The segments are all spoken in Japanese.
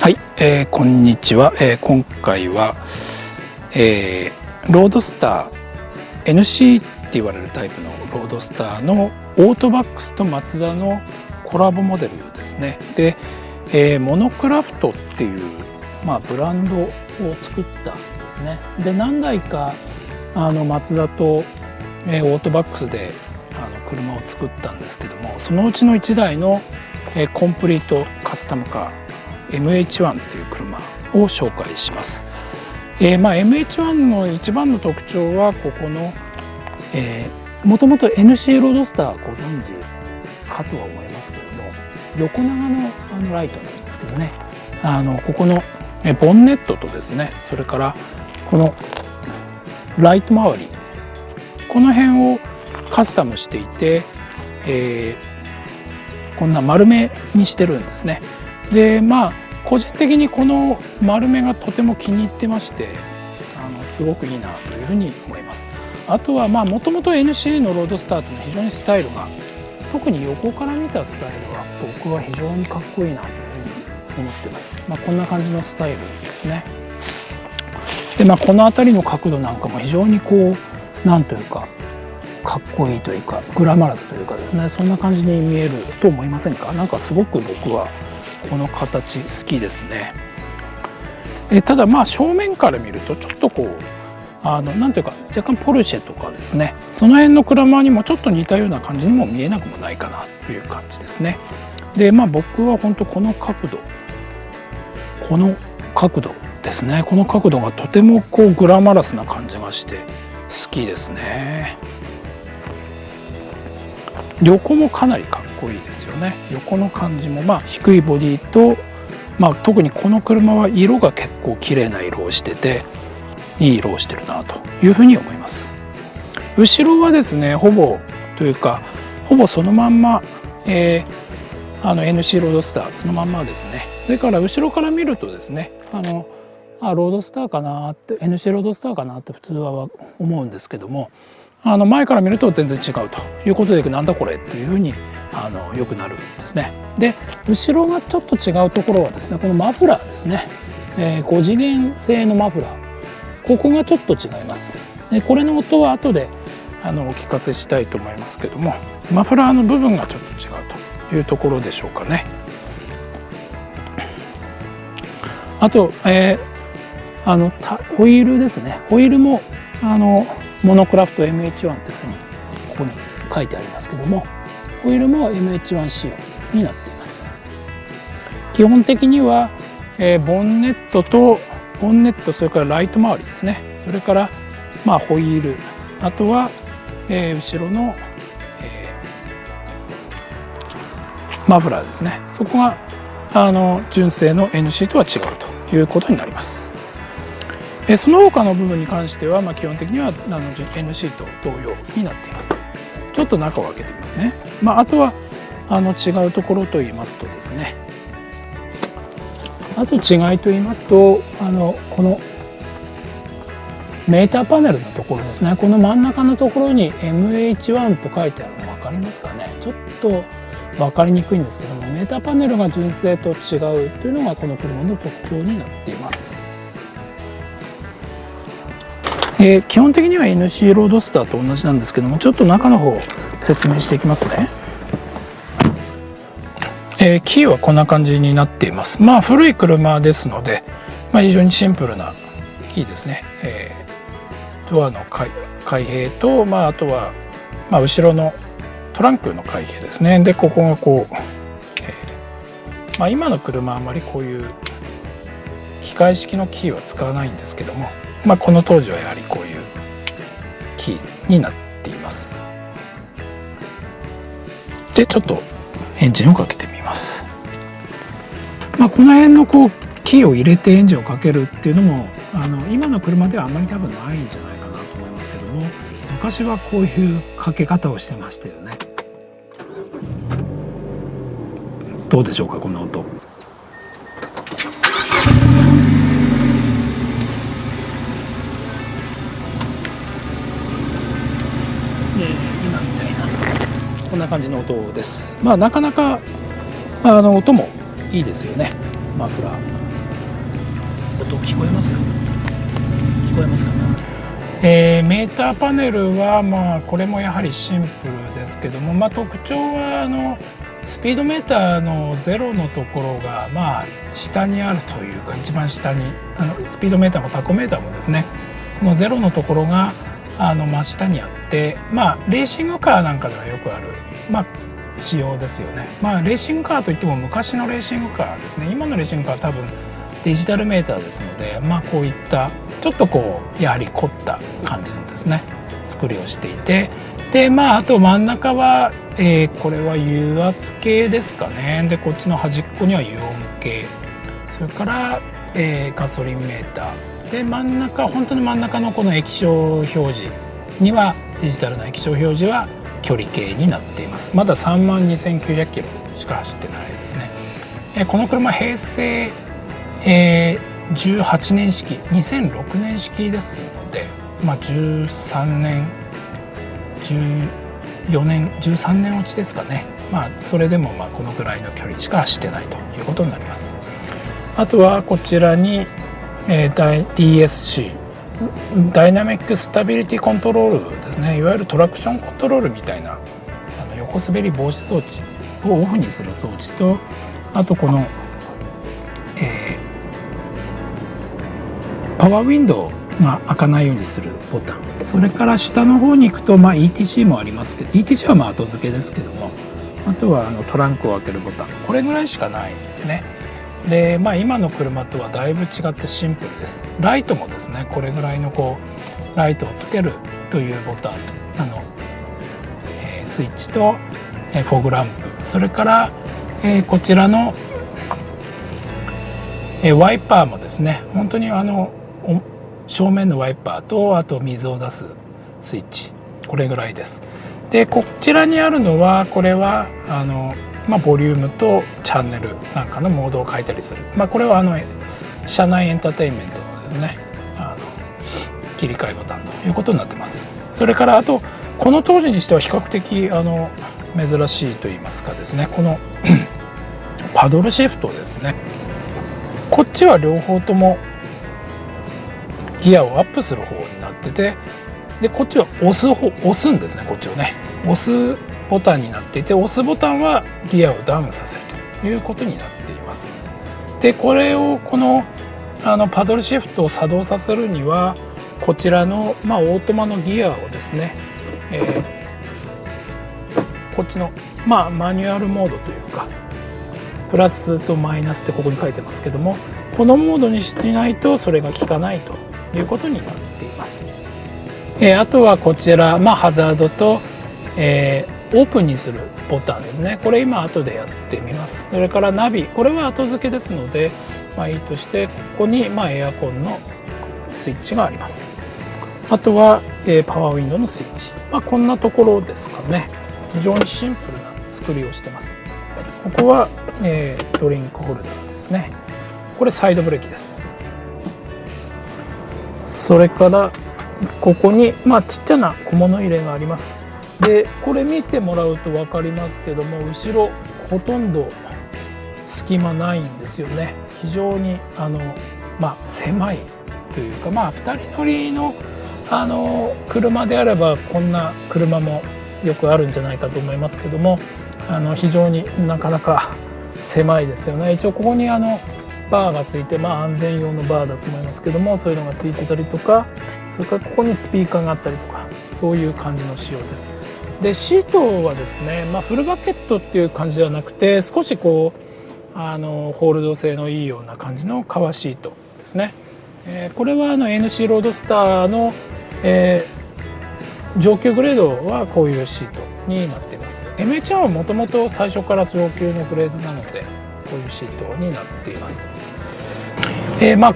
はい、こんにちは。今回は、ロードスター NC って言われるタイプのロードスターのオートバックスとマツダのコラボモデルですね。で、モノクラフトっていう、ブランドを作ったんですね。で、何台かマツダと、オートバックスで車を作ったんですけども、そのうちの1台の、コンプリートカスタムカーMH1 っていう車を紹介します。MH1 の一番の特徴はここのもともと NC ロードスターご存知かとは思いますけども、横長のライトなんですけどね、ここのボンネットとですね、それからこのライト周り、この辺をカスタムしていて、こんな丸めにしてるんですね。で、個人的にこの丸めがとても気に入ってまして、すごくいいなというふうに思います。あとはもともと NC のロードスターというのは非常にスタイルが、特に横から見たスタイルが僕は非常にかっこいいなというふうに思ってます。こんな感じのスタイルですね。で、この辺りの角度なんかも非常になんというかかっこいいというかグラマラスというかですね、そんな感じに見えると思いませんか？なんかすごく僕はこの形好きですね。ただ正面から見るとちょっとなんというか若干ポルシェとかですね、その辺の車にもちょっと似たような感じにも見えなくもないかなという感じですね。で、僕は本当この角度ですね、この角度がとてもグラマラスな感じがして好きですね。横もかなりかっこいいですよね。横の感じも低いボディと、特にこの車は色が結構綺麗な色をしてて、いい色をしてるなというふうに思います。後ろはですね、ほぼそのまんま、NC ロードスターそのまんまですね。だから後ろから見るとですね、ロードスターかなって NC ロードスターかなって普通は思うんですけども、前から見ると全然違うということで、なんだこれっていうふうによくなるんですね。で、後ろがちょっと違うところはですね、このマフラーですね、5次元製のマフラー、ここがちょっと違います。で、これの音は後でお聞かせしたいと思いますけども、マフラーの部分がちょっと違うというところでしょうかね。あと、ホイールですね。ホイールもモノクラフト MH1 というふうにここに書いてありますけども、ホイールも MH1 仕様になっています。基本的には、ボンネット、それからライト周りですね、それからホイール、あとは、後ろの、マフラーですね、そこが純正の NC とは違うということになります。その他の部分に関しては、基本的にはNC と同様になっています。ちょっと中を開けてみますね。あとは違うところと言いますとですね、あと違いと言いますと、このメーターパネルのところですね、この真ん中のところに MH1 と書いてあるの分かりますかね。ちょっと分かりにくいんですけども、メーターパネルが純正と違うというのがこの車の特徴になっています。基本的には NC ロードスターと同じなんですけども、ちょっと中の方を説明していきますね。キーはこんな感じになっています。古い車ですので、非常にシンプルなキーですね。ドアの開閉と、あとは、後ろのトランクの開閉ですね。で、ここが今の車はあまりこういう機械式のキーは使わないんですけども、この当時はやはりこういうキーになっています。で、ちょっとエンジンをかけてみます。この辺のキーを入れてエンジンをかけるっていうのも今の車ではあんまり多分ないんじゃないかなと思いますけども、昔はこういうかけ方をしてましたよね。どうでしょうか、この音。今みたいなこんな感じの音です。なかなか音もいいですよね。マフラー音聞こえますかね。メーターパネルはこれもやはりシンプルですけども、特徴はスピードメーターの0のところが下にあるというか、一番下にスピードメーターもタコメーターもですね、この0のところが真下にあって、レーシングカーなんかではよくある仕様ですよね。レーシングカーといっても昔のレーシングカーですね。今のレーシングカーは多分デジタルメーターですので、こういったちょっとやはり凝った感じのですね作りをしていて、であと真ん中は、これは油圧計ですかね。でこっちの端っこには油温計、それから、ガソリンメーターで、本当に真ん中のこの液晶表示には、デジタルな液晶表示は距離計になっています。まだ32,900キロしか走ってないですね。この車平成、18年式2006年式ですので、13年14年13年落ちですかね。それでもこのぐらいの距離しか走ってないということになります。あとはこちらに、DSC ダイナミックスタビリティコントロールですね。いわゆるトラクションコントロールみたいな横滑り防止装置をオフにする装置と、あとこの、パワーウィンドウが開かないようにするボタン、それから下の方に行くと、ETC もありますけど、 ETC は後付けですけども、あとはトランクを開けるボタン、これぐらいしかないですね。で今の車とはだいぶ違ってシンプルです。ライトもですね、これぐらいのライトをつけるというボタンスイッチと、フォグランプ、それから、こちらの、ワイパーもですね、本当に正面のワイパーと、あと水を出すスイッチ、これぐらいです。でこちらにあるのは、これはボリュームとチャンネルなんかのモードを変えたりする、これは車内エンターテインメントのですね切り替えボタンということになってます。それからあとこの当時にしては比較的珍しいと言いますかですね、このパドルシフトですね。こっちは両方ともギアをアップする方になってて、でこっちは押すんですね。こっちをね押すボタンになっていて、押すボタンはギアをダウンさせるということになっています。でこれをパドルシフトを作動させるには、こちらの、オートマのギアをですね、こっちの、マニュアルモードというか、プラスとマイナスってここに書いてますけども、このモードにしないとそれが効かないということになっています。あとはこちら、ハザードと、オープンにするボタンですね。これ今後でやってみます。それからナビ、これは後付けですので、いいとして、ここにエアコンのスイッチがあります。あとは、パワーウィンドウのスイッチ、こんなところですかね。非常にシンプルな作りをしてます。ここは、ドリンクホルダーですね。これサイドブレーキです。それからここにちっちゃな小物入れがあります。でこれ見てもらうと分かりますけども、後ろほとんど隙間ないんですよね。非常に狭いというか、2人乗りの車であればこんな車もよくあるんじゃないかと思いますけども、非常になかなか狭いですよね。一応ここにバーがついて、安全用のバーだと思いますけども、そういうのがついてたりとか、それからここにスピーカーがあったりとか、そういう感じの仕様です。でシートはですね、フルバケットっていう感じではなくて、少しホールド性のいいような感じの革シートですね。これはNC ロードスターの、上級グレードはこういうシートになっています。 MH1 はもともと最初から上級のグレードなので、こういうシートになっています。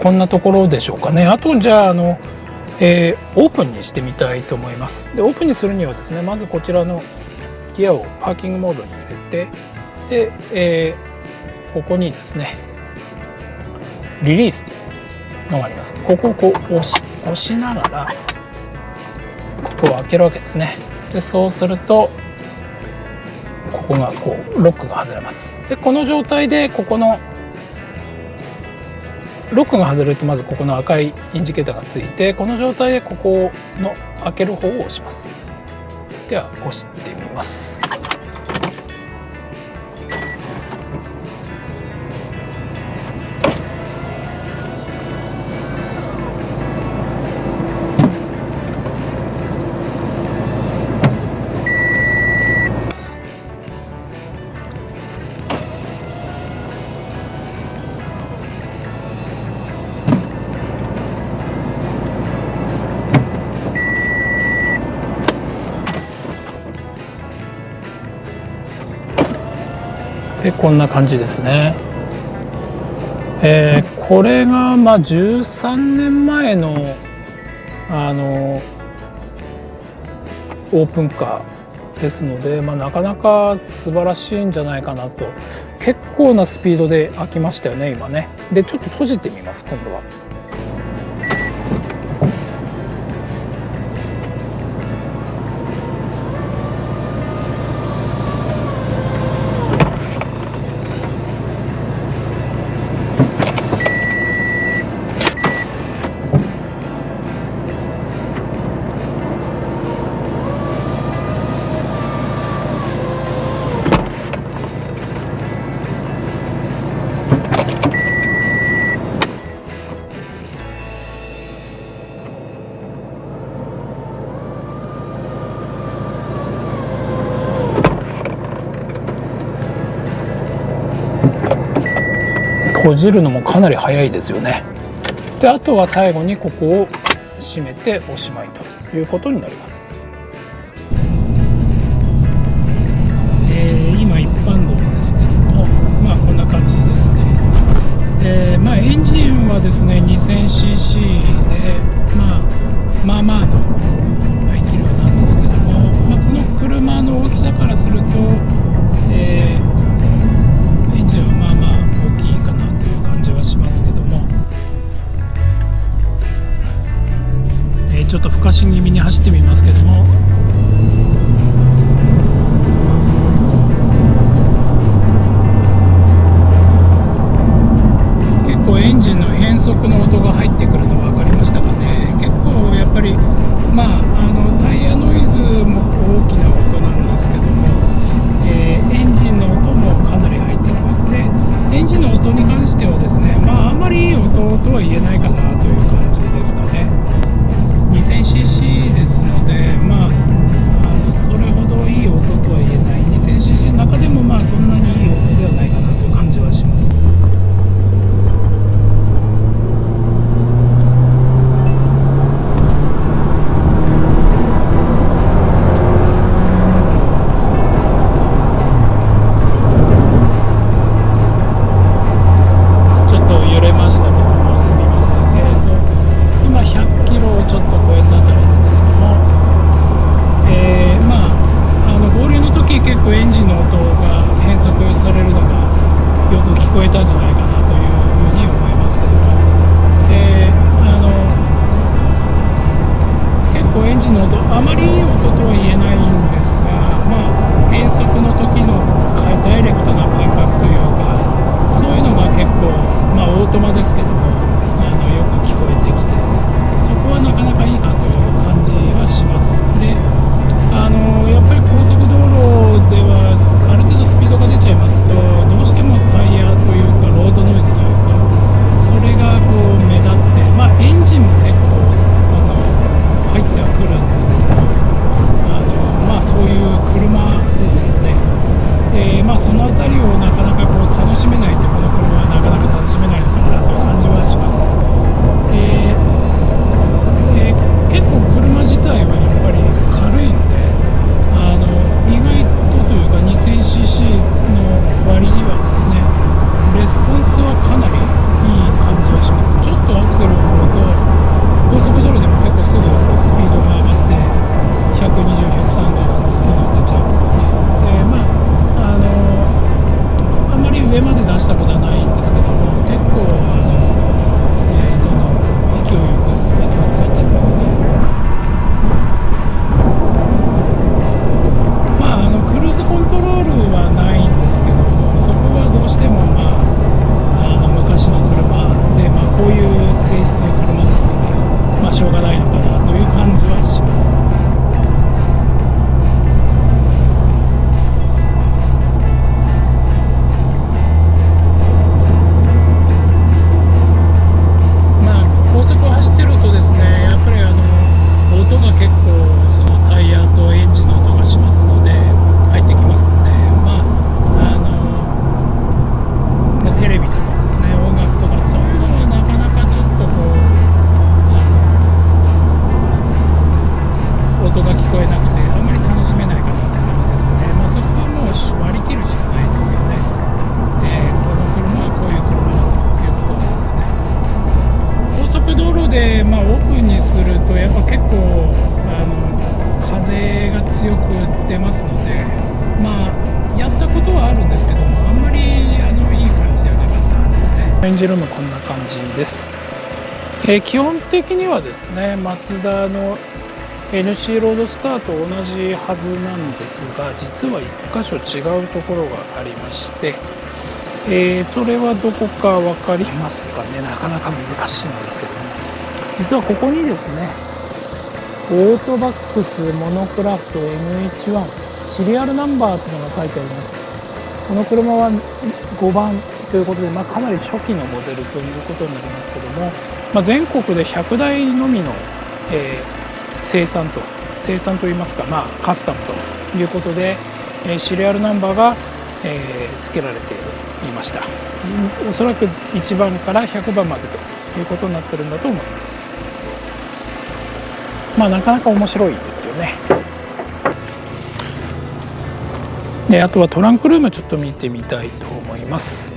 こんなところでしょうかね。あとじゃあオープンにしてみたいと思います。でオープンにするにはですね、まずこちらのギアをパーキングモードに入れて、で、ここにですねリリースのがあります。ここを押しながらここを開けるわけですね。でそうするとここがロックが外れます。でこの状態でここのロックが外れるとまずここの赤いインジケーターがついて、この状態でここの開ける方を押します。では押してみます。でこんな感じですね。これが13年前のオープンカーですので、なかなか素晴らしいんじゃないかなと。結構なスピードで開きましたよね今ね。でちょっと閉じてみます今度は。閉じるのもかなり早いですよね。であとは最後にここを閉めておしまいということになります。今一般道ですけども、こんな感じですね。エンジンはですね 2000cc でまあの排気量なんですけども、この車の大きさからすると、エンジンは大きいかなという感じはしますけども、ちょっと不可視気味に走ってみますけども、結構エンジンの変速の音が入ってくるのが分かりましたかね。結構やっぱりタイヤノイズも大きな音なんですけども、エンジンの音もかなり入ってきますね。エンジンの音に関してはですね、あんまりいい音とは言えないかなという感じですかね。2000cc ですので、それほどいい音とは言えない。2000cc の中でもそんなにいい音ではないかなという感じはします。聞こえたんじゃないかなというふうに思いますけども、結構エンジンの音あまりいい音とは言えないんですが、変速の時のダイレクトな感覚というか、そういうのが結構オートマですけどもよく聞こえてきて、そこはなかなかいいかという感じはします。でやっぱり高速道路ではある程度スピードが出ちゃいますと、どうしてもタイヤというかロードノイズというか、それが目立って、エンジンも結構入ってはくるんですけども、そういう車ですよね。でそのあたりをなかなか楽しめないと、この車はなかなか楽しめないのかなという感じはします。しょうがないのかなという感じはします。高速を走ってるとですね、やっぱり音が結構そのタイヤとエンジンの音がしますので入ってきますので、テレビとかですね、音楽とかそういうのはなかなかちょっと音が聞こえなくてあんまり楽しめないかなって感じですかね。そこはもう割り切るしかないですよね。この車はこういう車だということですよね。高速道路で、オープンにするとやっぱ結構風が強く出ますので、やったことはあるんですけども、あんまりいい感じではなかったですね。エンジンルームこんな感じです。基本的にはですね、マツダの NC ロードスターと同じはずなんですが、実は1箇所違うところがありまして、それはどこか分かりますかね。なかなか難しいんですけども、実はここにですね、オートバックスモノクラフト M11 シリアルナンバーというのが書いてあります。この車は5番ということで、かなり初期のモデルということになりますけども、全国で100台のみの、生産といいますか、カスタムということで、シリアルナンバーが、付けられていました。おそらく1番から100番までということになってるんだと思います。なかなか面白いですよね。あとはトランクルームちょっと見てみたいと思います。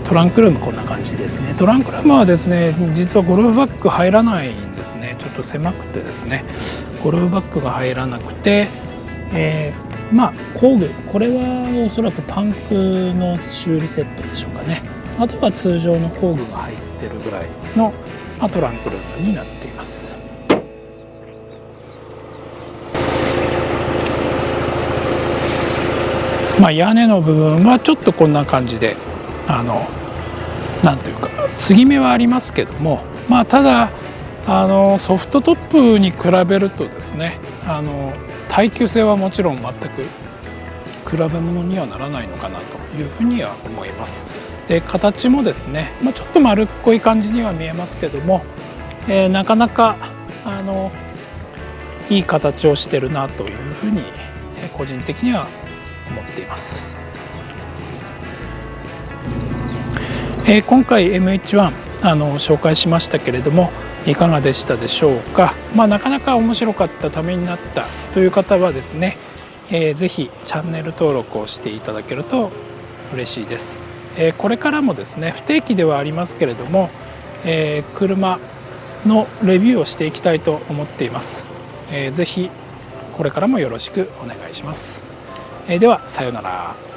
トランクルームこんな感じですね。トランクルームはですね、実はゴルフバッグ入らないんですね。ちょっと狭くてですね、ゴルフバッグが入らなくて、工具、これはおそらくパンクの修理セットでしょうかね。あとは通常の工具が入ってるぐらいの、トランクルームになっています。屋根の部分はちょっとこんな感じでなんというか継ぎ目はありますけども、ただソフトトップに比べるとですね、耐久性はもちろん全く比べ物にはならないのかなというふうには思います。で、形もですね、ちょっと丸っこい感じには見えますけども、なかなかいい形をしてるなというふうに個人的には思っています。今回 M11 紹介しましたけれども、いかがでしたでしょうか。なかなか面白かった、ためになったという方はですね、ぜひチャンネル登録をしていただけると嬉しいです。これからもですね、不定期ではありますけれども、車のレビューをしていきたいと思っています。ぜひこれからもよろしくお願いします。ではさようなら。